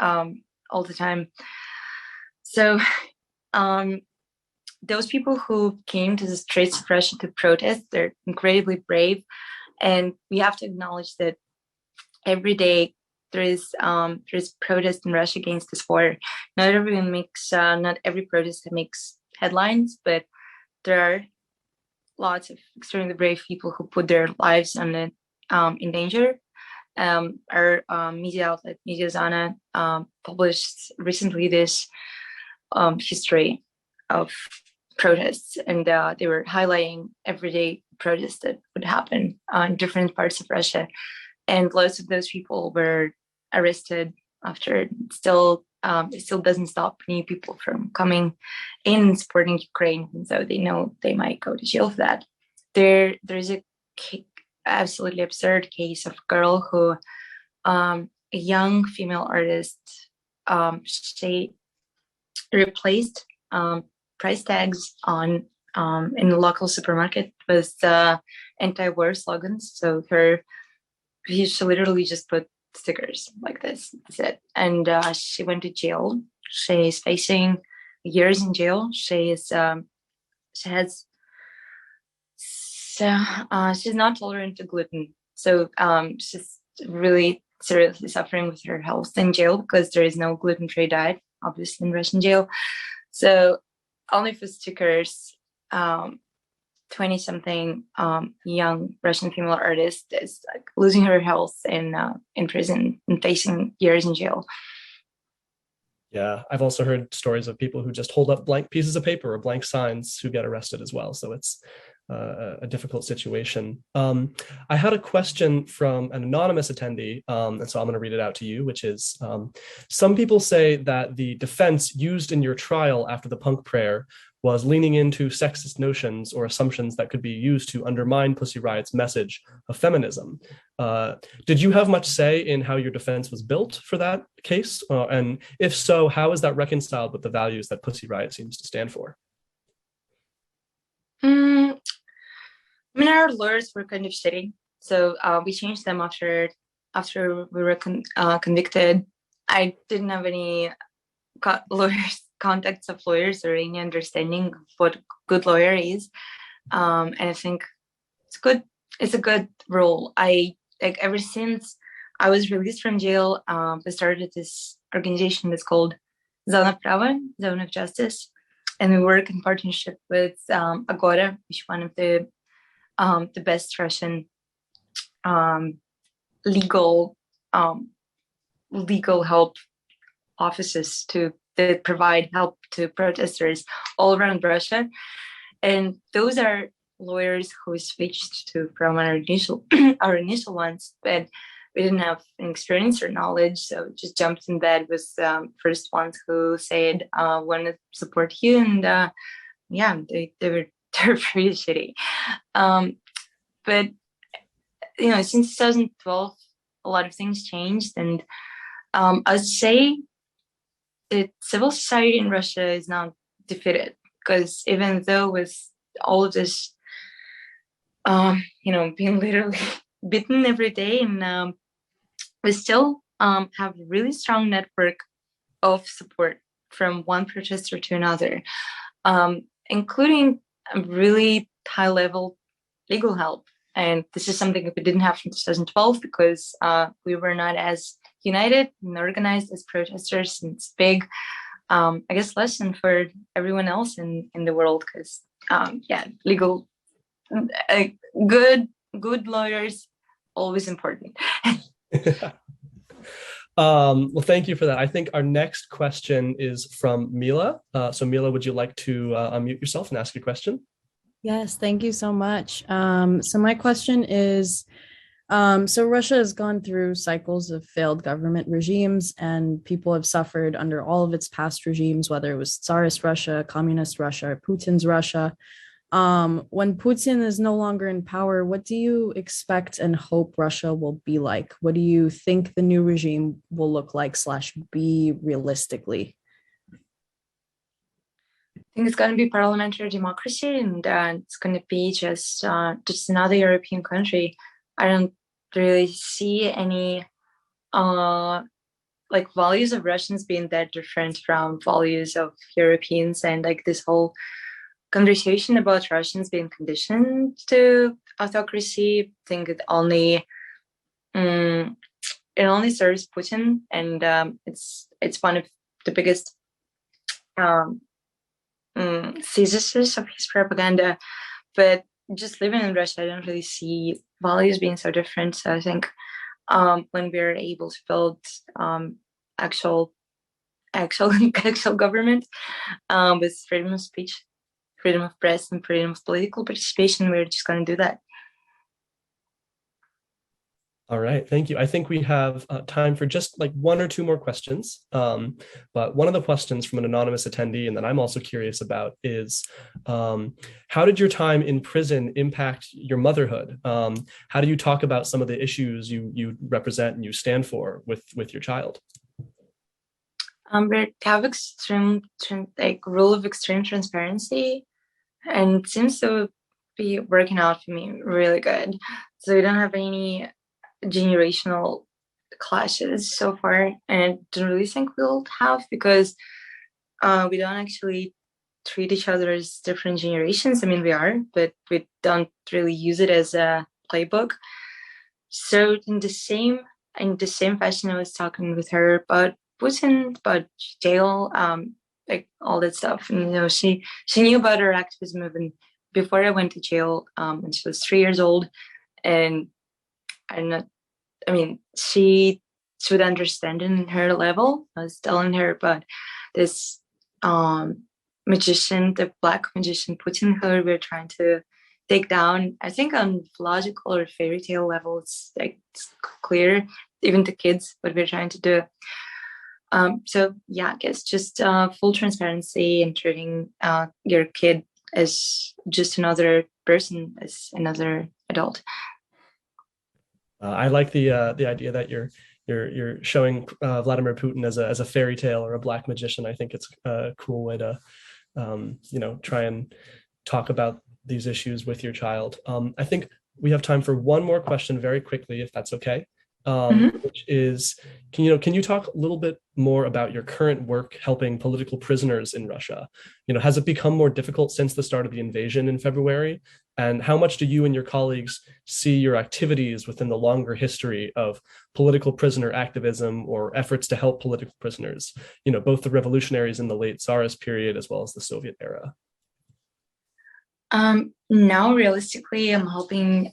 all the time. So those people who came to the streets of Russia to protest, they're incredibly brave. And we have to acknowledge that every day there is protest in Russia against this war. Not every protest makes headlines, but there are lots of extremely brave people who put their lives in danger. Our media outlet, Media Zana, published recently this history of protests, and they were highlighting everyday protests that would happen in different parts of Russia, and lots of those people were arrested after. It still doesn't stop new people from coming in and supporting Ukraine, and so they know they might go to jail for that. There's a absolutely absurd case of a girl who, a young female artist, she replaced price tags in the local supermarket with anti-war slogans. So she literally just put stickers like this. That's it. And she went to jail. She's facing years in jail. She's not tolerant to gluten. So she's really seriously suffering with her health in jail because there is no gluten-free diet, obviously, in Russian jail. So only for stickers, 20-something young Russian female artist is like losing her health in prison and facing years in jail. Yeah, I've also heard stories of people who just hold up blank pieces of paper or blank signs who get arrested as well. So it's a difficult situation. I had a question from an anonymous attendee, and so I'm going to read it out to you, which is, some people say that the defense used in your trial after the punk prayer was leaning into sexist notions or assumptions that could be used to undermine Pussy Riot's message of feminism. Did you have much say in how your defense was built for that case? And if so, how is that reconciled with the values that Pussy Riot seems to stand for? I mean, our lawyers were kind of shitty, so we changed them after we were convicted. I didn't have any contacts of lawyers or any understanding of what a good lawyer is, and I think it's good. It's a good role. Ever since I was released from jail, we started this organization that's called Zona Prava, Zone of Justice, and we work in partnership with Agora, which is one of the best Russian legal help offices that provide help to protesters all around Russia. And those are lawyers who switched from our initial ones, but we didn't have any experience or knowledge, so just jumped in bed with first ones who said want to support you, and they were pretty shitty. But since 2012, a lot of things changed, and I'd say that civil society in Russia is not defeated, because even though with all of this being literally beaten every day. And we still have a really strong network of support from one protester to another, including a really high level legal help. And this is something that we didn't have in 2012 because we were not as united and organized as protesters. And it's big, I guess, lesson for everyone else in the world because, legal, good lawyers, always important. Well, thank you for that. I think our next question is from Mila. So Mila, would you like to unmute yourself and ask your question? Yes, thank you so much. So my question is, so Russia has gone through cycles of failed government regimes, and people have suffered under all of its past regimes, whether it was Tsarist Russia, Communist Russia, or Putin's Russia. When Putin is no longer in power, what do you expect and hope Russia will be like? What do you think the new regime will look like / be realistically? I think it's going to be parliamentary democracy, and it's going to be just another European country. I don't really see any values of Russians being that different from values of Europeans, and like this whole conversation about Russians being conditioned to autocracy. I think it only serves Putin, and it's one of the biggest theses of his propaganda. But just living in Russia, I don't really see values being so different. So I think when we're able to build actual government with freedom of speech, freedom of press, and freedom of political participation, we're just going to do that. All right, thank you. I think we have time for just like one or two more questions. But one of the questions from an anonymous attendee, and that I'm also curious about, is how did your time in prison impact your motherhood? How do you talk about some of the issues you represent and you stand for with your child? We have rule of extreme transparency, and it seems to be working out for me really good. So we don't have any generational clashes so far, and I don't really think we'll have, because we don't actually treat each other as different generations. I mean, we are, but we don't really use it as a playbook. So in the same fashion, I was talking with her about Putin, about jail, all that stuff. And she knew about her activism even before I went to jail, when she was 3 years old. And she would understand in her level. I was telling her about this magician, the black magician Putin, who we're trying to take down. I think on logical or fairy tale level, it's clear, even to kids, what we're trying to do. So yeah, I guess just full transparency and treating your kid as just another person, as another adult. I like the idea that you're showing Vladimir Putin as a fairy tale or a black magician. I think it's a cool way to try and talk about these issues with your child. I think we have time for one more question very quickly, if that's okay. Which is, can you talk a little bit more about your current work helping political prisoners in Russia? Has it become more difficult since the start of the invasion in February? And how much do you and your colleagues see your activities within the longer history of political prisoner activism or efforts to help political prisoners, both the revolutionaries in the late Tsarist period as well as the Soviet era? Now, realistically, I'm helping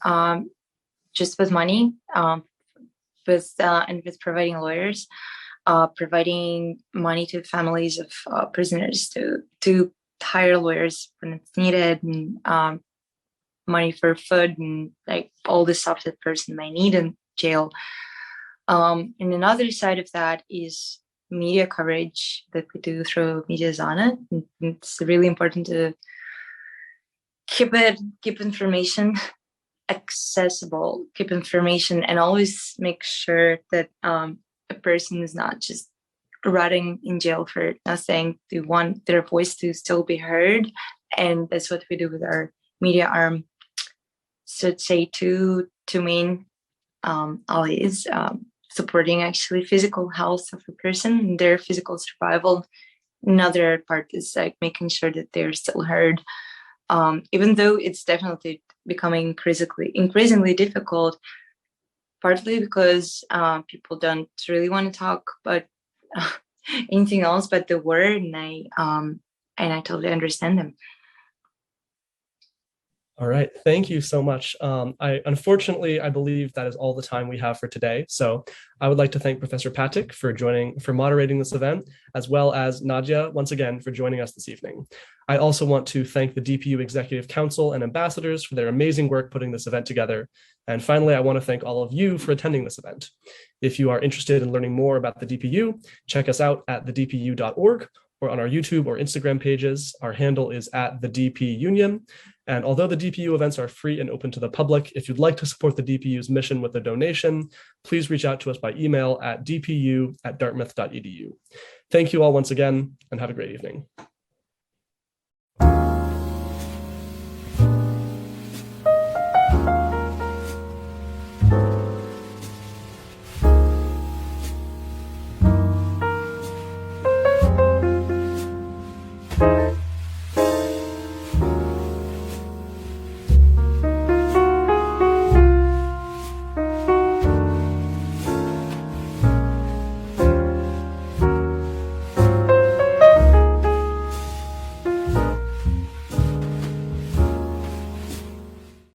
just with money, with providing lawyers, providing money to families of prisoners to hire lawyers when it's needed, and money for food and all the stuff that person might need in jail. And another side of that is media coverage that we do through Media Zana. It's really important to keep information accessible, keep information, and always make sure that a person is not just rotting in jail for nothing. They want their voice to still be heard, and that's what we do with our media arm. should say two main allies, supporting actually physical health of a person and their physical survival. Another part is like making sure that they're still heard, even though it's definitely becoming increasingly difficult, partly because people don't really want to talk about anything else but the war, and I totally understand them. All right, thank you so much. Unfortunately, I believe that is all the time we have for today. So I would like to thank Professor Patyk for moderating this event, as well as Nadya once again for joining us this evening. I also want to thank the DPU Executive Council and ambassadors for their amazing work putting this event together. And finally, I want to thank all of you for attending this event. If you are interested in learning more about the DPU, check us out at thedpu.org or on our YouTube or Instagram pages. Our handle is @thedpunion. And although the DPU events are free and open to the public, if you'd like to support the DPU's mission with a donation, please reach out to us by email at dpu@dartmouth.edu. Thank you all once again, and have a great evening.